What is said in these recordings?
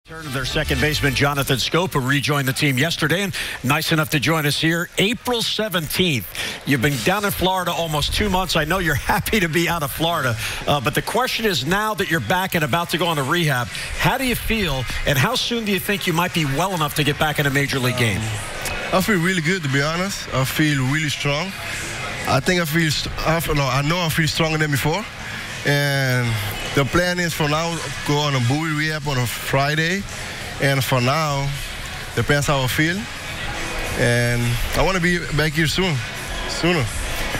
Turn to their second baseman, Jonathan Schoop, who rejoined the team yesterday and nice enough to join us here. April 17th. You've been down in Florida almost 2 months. I know you're happy to be out of Florida, but the question is, now that you're back and about to go on a rehab, how do you feel, and how soon do you think you might be well enough to get back in a major league game? I feel really good, to be honest. I feel really strong. I know I feel stronger than before. And the plan is for now go on a buoy rehab on a Friday, and for now depends how I feel, and I want to be back here sooner.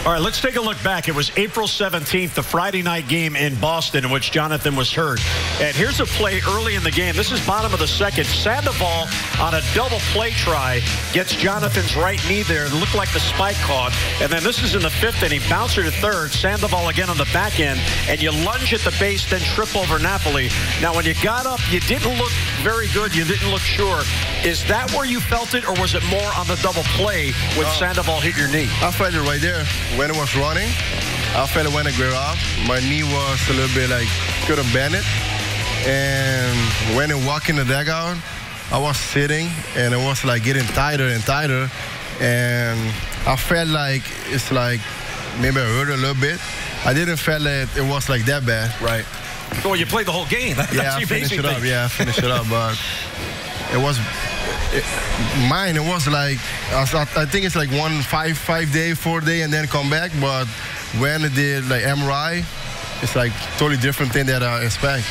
All right, let's take a look back. It was April 17th, the Friday night game in Boston in which Jonathan was hurt. And here's a play early in the game. This is bottom of the second. Sandoval on a double play try gets Jonathan's right knee there. It looked like the spike caught. And then this is in the fifth inning. Bouncer to third. Sandoval again on the back end. And you lunge at the base, then trip over Napoli. Now, when you got up, you didn't look very good. You didn't look sure. Is that where you felt it, or was it more on the double play when Sandoval hit your knee? I felt it right there. When it was running, I felt it when it grew up. My knee was a little bit like, could have bent it. And when it walked in the dugout, I was sitting, and it was like getting tighter and tighter. And I felt like it's like maybe I hurt a little bit. I didn't feel that it was like that bad. Right. Well, you played the whole game. Yeah, I finished it up. Yeah, I finished it up, but it was. Mine, it was like, I think it's like 4 day, and then come back. But when it did like MRI, it's like totally different thing that I expect.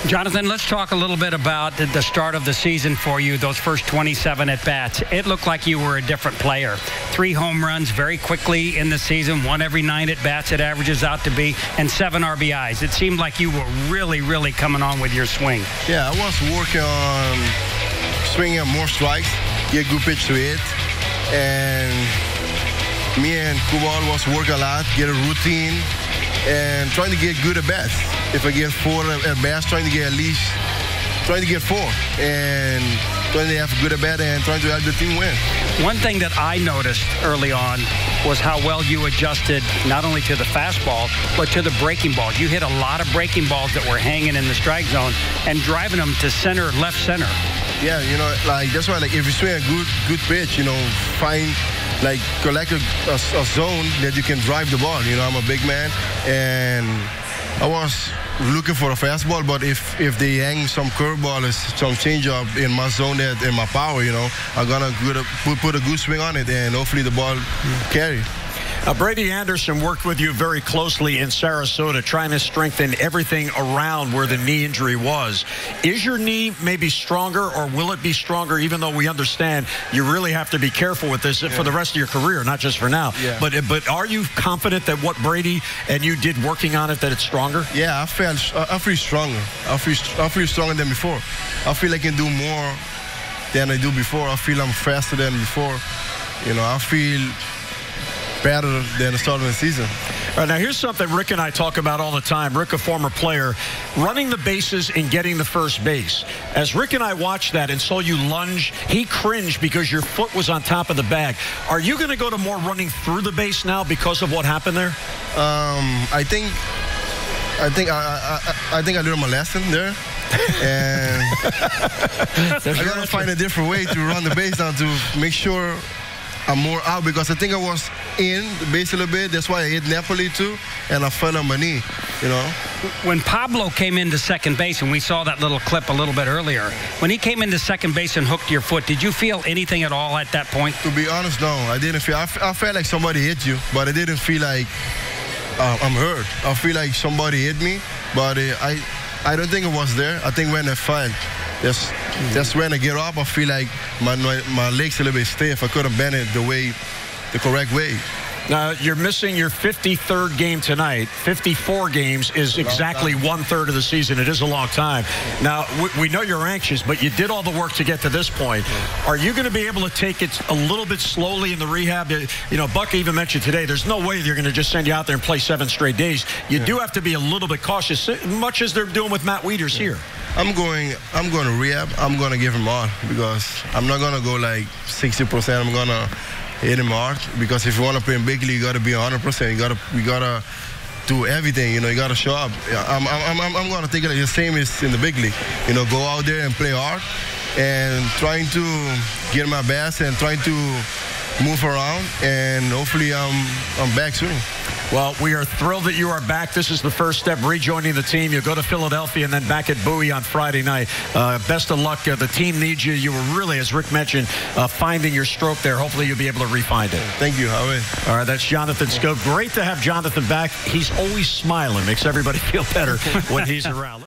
Jonathan, let's talk a little bit about the start of the season for you, those first 27 at-bats. It looked like you were a different player. 3 home runs very quickly in the season, 1 every 9 at-bats it averages out to be, and 7 RBIs. It seemed like you were really, really coming on with your swing. Yeah, I was working on swinging more strikes, get good pitch to it, and me and Kubal was working a lot, get a routine, and trying to get good at bats. If I get 4 at bats, trying to get 4, and trying to have a good at bat and trying to help the team win. One thing that I noticed early on was how well you adjusted not only to the fastball, but to the breaking balls. You hit a lot of breaking balls that were hanging in the strike zone and driving them to center, left center. Yeah, you know, like that's why, like, if you swing a good pitch, you know, collect a zone that you can drive the ball. You know, I'm a big man, and I was looking for a fastball, but if they hang some curveball or some changeup in my zone, that in my power, you know, I'm gonna put a good swing on it, and hopefully the ball carry. Brady Anderson worked with you very closely in Sarasota, trying to strengthen everything around where the knee injury was. Is your knee maybe stronger, or will it be stronger, even though we understand you really have to be careful with this for the rest of your career, not just for now? Yeah. But are you confident that what Brady and you did working on it, that it's stronger? Yeah, I feel stronger. I feel stronger than before. I feel I can do more than I do before. I feel I'm faster than before. You know, I feel better than the start of the season. All right, now here's something Rick and I talk about all the time. Rick, a former player, running the bases and getting the first base. As Rick and I watched that and saw you lunge, he cringed because your foot was on top of the bag. Are you going to go to more running through the base now because of what happened there? I think I learned my lesson there. And I gotta find a different way to run the base now to make sure I'm more out, because I think I was in the base a little bit. That's why I hit Napoli too, and I fell on my knee, you know. When Pablo came into second base, and we saw that little clip a little bit earlier, when he came into second base and hooked your foot, did you feel anything at all at that point? To be honest, no. I didn't feel. I felt like somebody hit you, but I didn't feel like I'm hurt. I feel like somebody hit me, but I don't think it was there. I think when I fell, that's when I get up, I feel like my legs a little bit stiff. I couldn't bend it the correct way. Now, you're missing your 53rd game tonight. 54 games is exactly 1/3 of the season. It is a long time. Now, we know you're anxious, but you did all the work to get to this point. Are you going to be able to take it a little bit slowly in the rehab? You know, Buck even mentioned today, there's no way they're going to just send you out there and play 7 straight days. You do have to be a little bit cautious, much as they're doing with Matt Wieters here. I'm going to rehab. I'm going to give him all, because I'm not going to go like 60%. I'm going to hit him hard, because if you want to play in big league, you got to be 100%. You got to do everything. You know, you got to show up. I'm going to take it the same as in the big league. You know, go out there and play hard and trying to get my best and trying to move around, and hopefully I'm back soon. Well, we are thrilled that you are back. This is the first step, rejoining the team. You'll go to Philadelphia and then back at Bowie on Friday night. Best of luck. The team needs you. You were really, as Rick mentioned, finding your stroke there. Hopefully you'll be able to re-find it. Thank you. I will. All right, that's Jonathan Schoop. Great to have Jonathan back. He's always smiling. Makes everybody feel better when he's around.